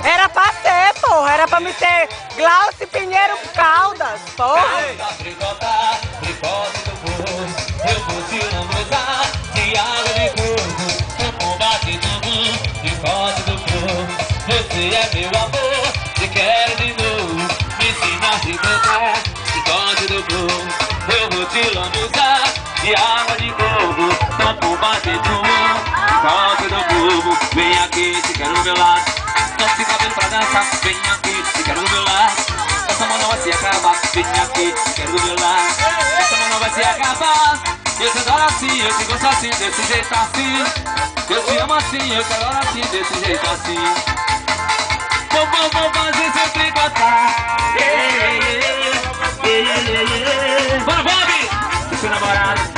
Era pra ser, porra. Era pra me ter Glaucio Pinheiro Caldas, porra. Você é meu amor, te quero de novo. Me ensina a te cantar, encontro do povo. Eu vou te lambuzar de água de coco. Tampo bater de encontro do povo. Vem aqui, te quero do meu lado. Não se cabelo pra dançar, vem aqui, te quero do meu lado. Essa mão não vai se acabar, vem aqui, te quero do meu lado. Essa mão não vai se acabar. Eu te adoro assim, eu te gosto assim, desse jeito assim. Eu te amo assim, eu te adoro assim, desse jeito assim. Vou fazer seu tricotar. Bora, Bob! Seu namorado.